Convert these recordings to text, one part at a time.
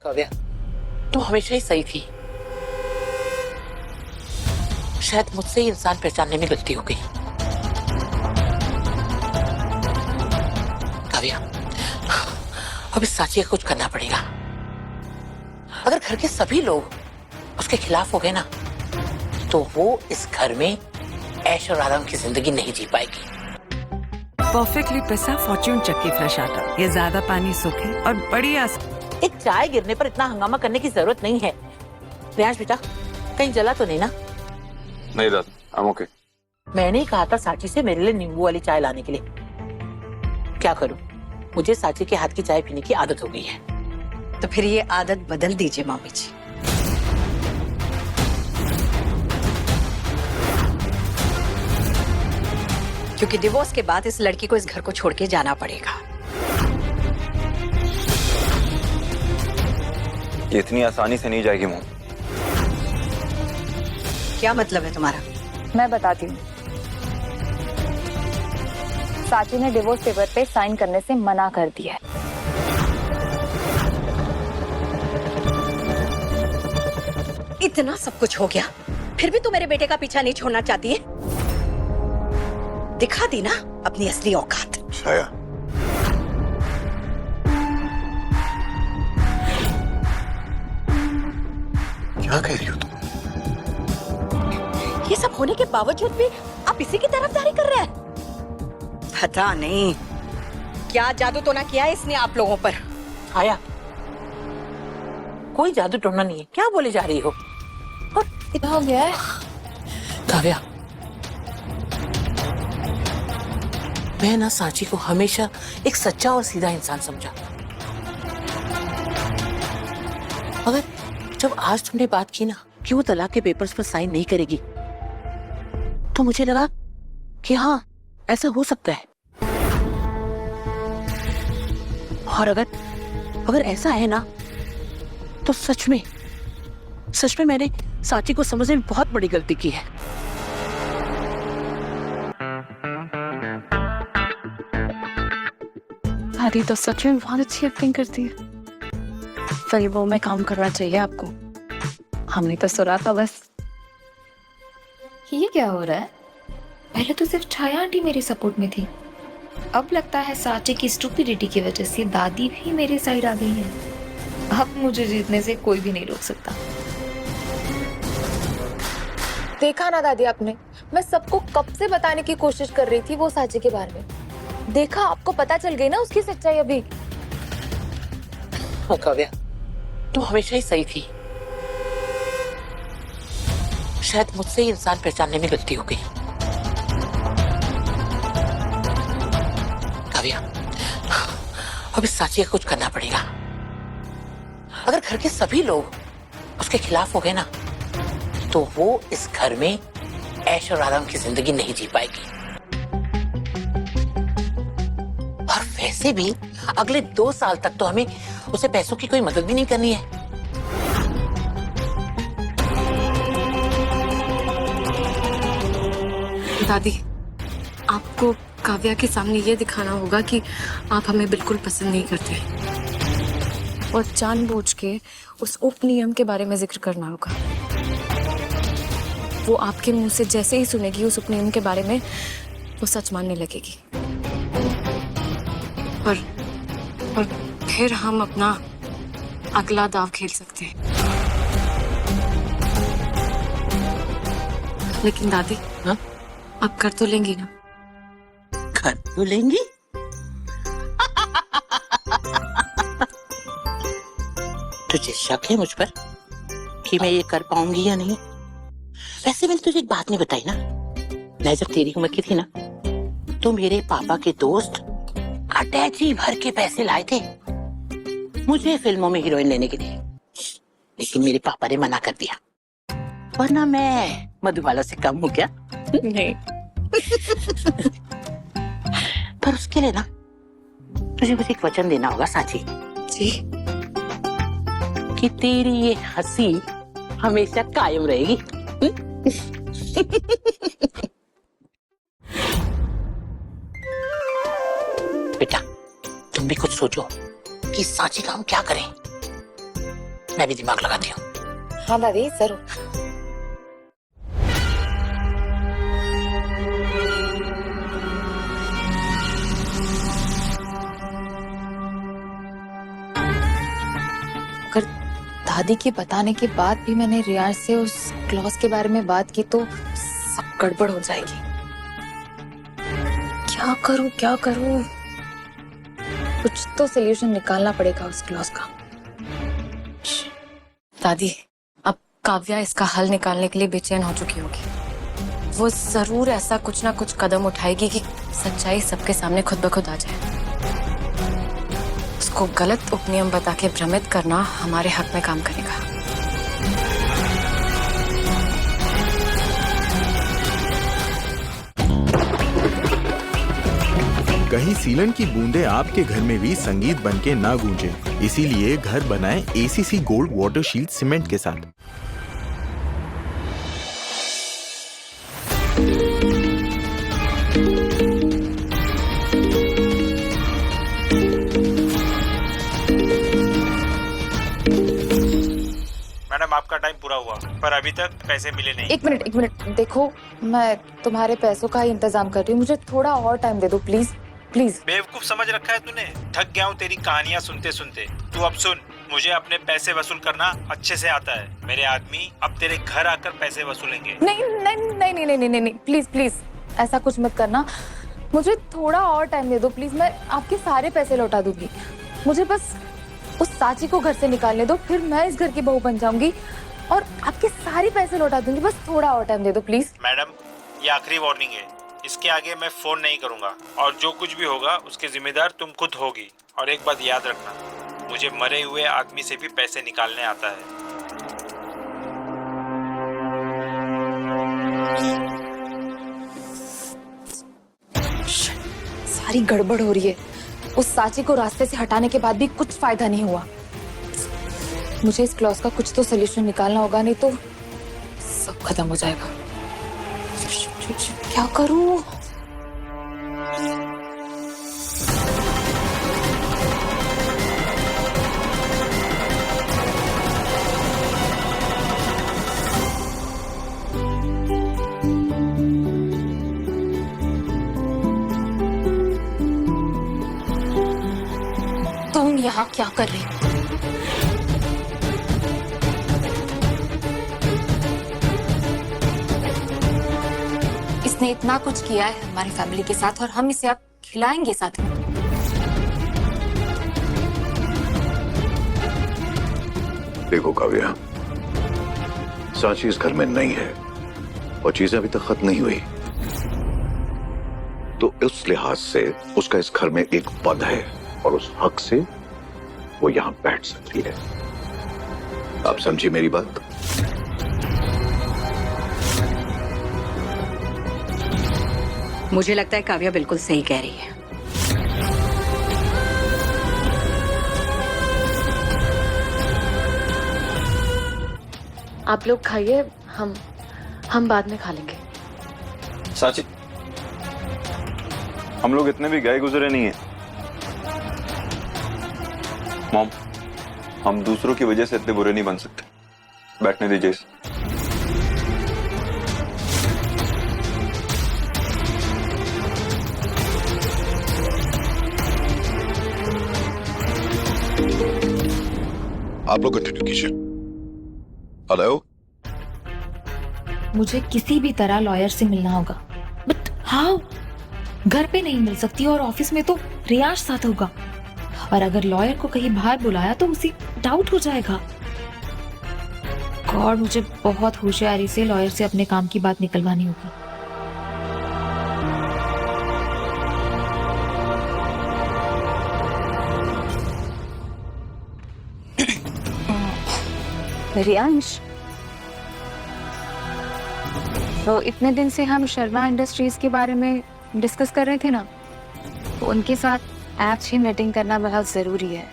काव्या, तू हमेशा ही सही थी। शायद मुझसे ही इंसान पहचानने में गलती हो गई। काव्या, अब इस सांची का कुछ करना पड़ेगा। अगर घर के सभी लोग उसके खिलाफ हो गए ना, तो वो इस घर में ऐश और आराम की जिंदगी नहीं जी पाएगी। परफेक्टली पिसा फॉर्च्यून चक्की फ्रेश आटा, ये ज्यादा पानी सोखे और बड़ी एक चाय गिरने पर इतना हंगामा करने की जरूरत नहीं है। रियांश बेटा, कहीं जला तो नहीं ना? नहीं दादी, I'm okay। मैंने ही कहा था साची से मेरे लिए नींबू वाली चाय लाने के लिए। क्या करूं, मुझे साची के हाथ की चाय पीने की आदत हो गई है। तो फिर ये आदत बदल दीजिए मामी जी। क्योंकि डिवोर्स के बाद इस लड़की को इस घर को छोड़ के जाना पड़ेगा। ये इतनी आसानी से नहीं जाएगी मॉम। क्या मतलब है तुम्हारा? मैं बताती हूँ। साची ने डिवोर्स पेपर पे साइन करने से मना कर दिया है। इतना सब कुछ हो गया, फिर भी तू मेरे बेटे का पीछा नहीं छोड़ना चाहती है? दिखा दी ना अपनी असली औकात। छाया, क्या कह रही हो तुम? ये सब होने के बावजूद भी आप इसी की तरफदारी कर रहे हैं? पता नहीं क्या जादू टोना किया है इसने आप लोगों पर। आया, कोई जादू टोना नहीं है। क्या बोले जा रही हो? इतना हो गया है। काव्या, मैं ना सांची को हमेशा एक सच्चा और सीधा इंसान समझा, मगर जब आज तुमने बात की ना कि वो तलाक के पेपर्स पर साइन नहीं करेगी, तो मुझे लगा कि हाँ, ऐसा हो सकता है। और अगर ऐसा है ना, तो सच में मैंने सांची को समझने में बहुत बड़ी गलती की है। दादी तो सच में बहुत अच्छी एक्टिंग करती है। फिल्मों में काम करना चाहिए आपको। हमने तो सुना था बस। ये क्या हो रहा है? पहले तो सिर्फ छाया आंटी मेरे सपोर्ट में थी, अब लगता है साची की स्टुपिडिटी की वजह से दादी भी मेरे साइड आ गई है। अब मुझे जीतने से कोई भी नहीं रोक सकता। देखा ना दादी आपने, मैं सबको कब से बताने की कोशिश कर रही थी वो साची के बारे में। देखा, आपको पता चल गई ना उसकी सच्चाई अभी। हाँ काव्या, तू हमेशा ही सही थी। शायद मुझसे ही इंसान पहचानने में गलती हो गई। काव्या, अब इस सांची का कुछ करना पड़ेगा। अगर घर के सभी लोग उसके खिलाफ हो गए ना, तो वो इस घर में ऐश और आराम की जिंदगी नहीं जी पाएगी। और वैसे भी अगले 2 साल तक तो हमें उसे पैसों की कोई मदद भी नहीं करनी है। दादी, आपको काव्या के सामने ये दिखाना होगा कि आप हमें बिल्कुल पसंद नहीं करते, और जानबूझ के उस उपनियम के बारे में जिक्र करना होगा। वो आपके मुंह से जैसे ही सुनेगी उस उपनियम के बारे में, वो सच मानने लगेगी। और फिर हम अपना अगला दाव खेल सकते हैं। लेकिन दादी, हाँ? आप कर तो लेंगी ना? कर तो लेंगी? तुझे शक है मुझ पर कि मैं ये कर पाऊंगी या नहीं? वैसे मैंने तुझे एक बात नहीं बताई ना। मैं जब तेरी उम्र की थी ना, तो मेरे पापा के दोस्त अटैची भर के पैसे लाए थे मुझे फिल्मों में हीरोइन लेने के लिए, लेकिन मेरे पापा ने मना कर दिया। वरना मैं मधुबाला से कम हूँ क्या? नहीं। पर उसके लिए ना तुझे मुझे एक वचन देना होगा सांची जी, कि तेरी ये हंसी हमेशा कायम रहेगी। बेटा, तुम भी कुछ सोचो कि सांची का हम क्या करें। मैं भी दिमाग लगाती हूँ। हाँ दादी जरूर। अगर दादी के बताने के बाद भी मैंने रियाज से उस क्लॉज के बारे में बात की तो सब गड़बड़ हो जाएगी। क्या करूं? कुछ तो सोल्यूशन निकालना पड़ेगा उस क्लॉज का। दादी, अब काव्या इसका हल निकालने के लिए बेचैन हो चुकी होगी। वो जरूर ऐसा कुछ ना कुछ कदम उठाएगी कि सच्चाई सबके सामने खुद ब खुद आ जाए। उसको गलत उपनियम बता के भ्रमित करना हमारे हक में काम करेगा। कहीं सीलन की बूंदें आपके घर में भी संगीत बनके ना गूंजे, इसीलिए घर बनाएं ACC gold water shield cement के साथ। मैडम आपका टाइम पूरा हुआ पर अभी तक पैसे मिले नहीं। एक मिनट देखो, मैं तुम्हारे पैसों का ही इंतजाम कर रही हूँ, मुझे थोड़ा और टाइम दे दो प्लीज प्लीज। बेवकूफ समझ रखा है तूने। थक गया हूँ तेरी कहानियाँ सुनते सुनते। तू अब सुन, मुझे अपने पैसे वसूल करना अच्छे से आता है। मेरे आदमी अब तेरे घर आकर पैसे वसूलेंगे। नहीं, प्लीज ऐसा कुछ मत करना। मुझे थोड़ा और टाइम दे दो प्लीज, मैं आपके सारे पैसे लौटा दूंगी। मुझे बस उस साची को घर से निकालने दो, फिर मैं इस घर की बहू बन जाऊंगी और आपके सारे पैसे लौटा दूंगी। बस थोड़ा और टाइम दे दो प्लीज। मैडम ये आखिरी वार्निंग है, इसके आगे मैं फोन नहीं करूंगा और जो कुछ भी होगा उसके जिम्मेदार तुम खुद होगी। और एक बात याद रखना, मुझे मरे हुए आदमी से भी पैसे निकालने आता है। सारी गड़बड़ हो रही है। उस साची को रास्ते से हटाने के बाद भी कुछ फायदा नहीं हुआ। मुझे इस क्लॉज का कुछ तो सोल्यूशन निकालना होगा, नहीं तो सब खत्म हो जाएगा। क्या करूं? तुम यहाँ क्या कर रही हो? इसने इतना कुछ किया है हमारी फैमिली के साथ और हम इसे अब खिलाएंगे साथ में। देखो काव्या, सांची इस घर में नहीं है और चीजें अभी तक खत्म नहीं हुई, तो उस लिहाज से उसका इस घर में एक पद है और उस हक से वो यहां बैठ सकती है। आप समझी मेरी बात? मुझे लगता है काव्या बिल्कुल सही कह रही है। आप लोग खाइए, हम बाद में खा लेंगे। साची, हम लोग इतने भी गए गुजरे नहीं है। मॉम, हम दूसरों की वजह से इतने बुरे नहीं बन सकते। बैठने दीजिए इसे। आप लोग कंटिन्यू कीजिए। हेलो, मुझे किसी भी तरह लॉयर से मिलना होगा, बट हाउ? घर पे नहीं मिल सकती और ऑफिस में तो रियाज साथ होगा, और अगर लॉयर को कहीं बाहर बुलाया तो उसे डाउट हो जाएगा। गॉड, मुझे बहुत होशियारी से लॉयर से अपने काम की बात निकलवानी होगी। रियांश, तो इतने दिन से हम शर्मा इंडस्ट्रीज के बारे में डिस्कस कर रहे थे ना, तो उनके साथ आज ही मीटिंग करना बहुत जरूरी है।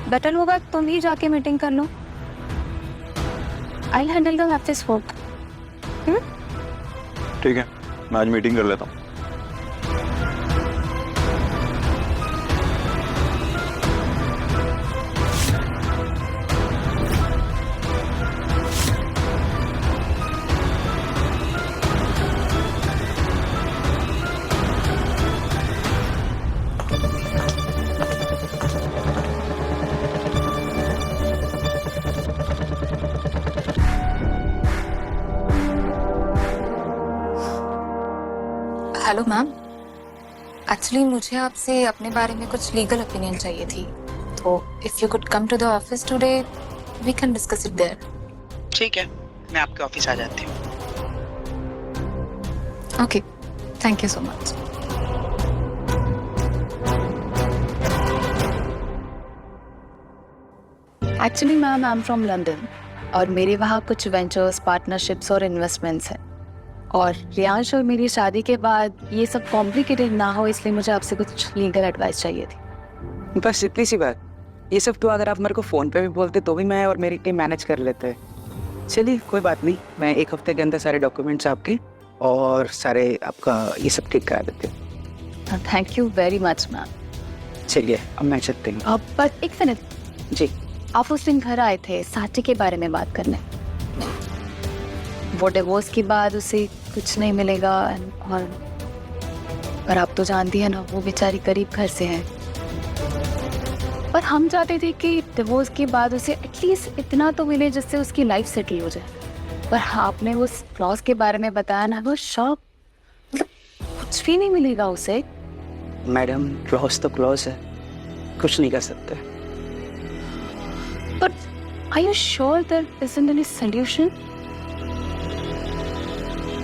बेटर होगा तुम ही जाके मीटिंग कर लो। I'll handle the this work. ठीक है, मैं आज मीटिंग कर लेता हूँ। हेलो मैम, एक्चुअली मुझे आपसे अपने बारे में कुछ लीगल ओपिनियन चाहिए थी, तो if you could come to the office today we can discuss it there. ठीक है, मैं आपके ऑफिस आ जाती हूँ। Okay, thank you so much. Actually ma'am I am from London और मेरे वहाँ कुछ वेंचर्स, पार्टनरशिप्स और इन्वेस्टमेंट्स हैं, और रियांश और मेरी शादी के बाद ये सब कॉम्प्लिकेटेड ना हो इसलिए मुझे आपसे कुछ लीगल एडवाइस चाहिए थी। बस इतनी सी बात। ये सब तो अगर आप मेरे को फ़ोन पे भी बोलते तो भी मैं और मेरी टीम मैनेज कर लेते। चलिए कोई बात नहीं, मैं एक हफ्ते के अंदर सारे डॉक्यूमेंट्स आपके और सारे आपका ये सब ठीक करा देते हैं। Thank you very much ma'am. चलिए अब मैं चलती हूँ। अब बस एक मिनट जी। आप उस दिन घर आए थे साची के बारे में बात करने। वो डिवोर्स के बाद उसे कुछ नहीं मिलेगा और आप तो जानती है ना, वो बेचारी गरीब घर से है, और हम चाहते थे कि डिवोर्स के बाद उसे एटलीस्ट इतना तो मिले जिससे उसकी लाइफ सेटल हो जाए। पर आपने उस क्लॉज के बारे में बताया ना, वो शॉक, मतलब कुछ भी नहीं मिलेगा उसे। मैडम क्लॉज तो क्लॉज है, कुछ नहीं कर सकते। But are you sure there isn't any solution?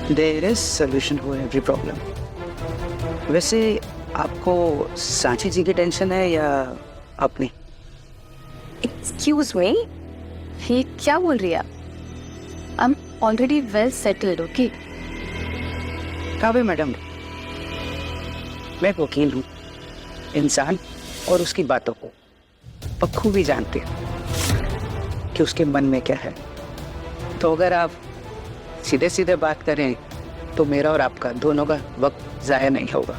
There is solution for every problem. वैसे आपको सांची जी की टेंशन है या अपनी? Excuse me? ये क्या बोल रही है आप? I'm already well settled, okay? काबे मैडम, मैं वकील हूँ, इंसान और उसकी बातों को बखूबी जानती हूँ कि उसके मन में क्या है। तो अगर आप सीधे सीधे बात करें तो मेरा और आपका दोनों का वक्त ज़ाया नहीं होगा।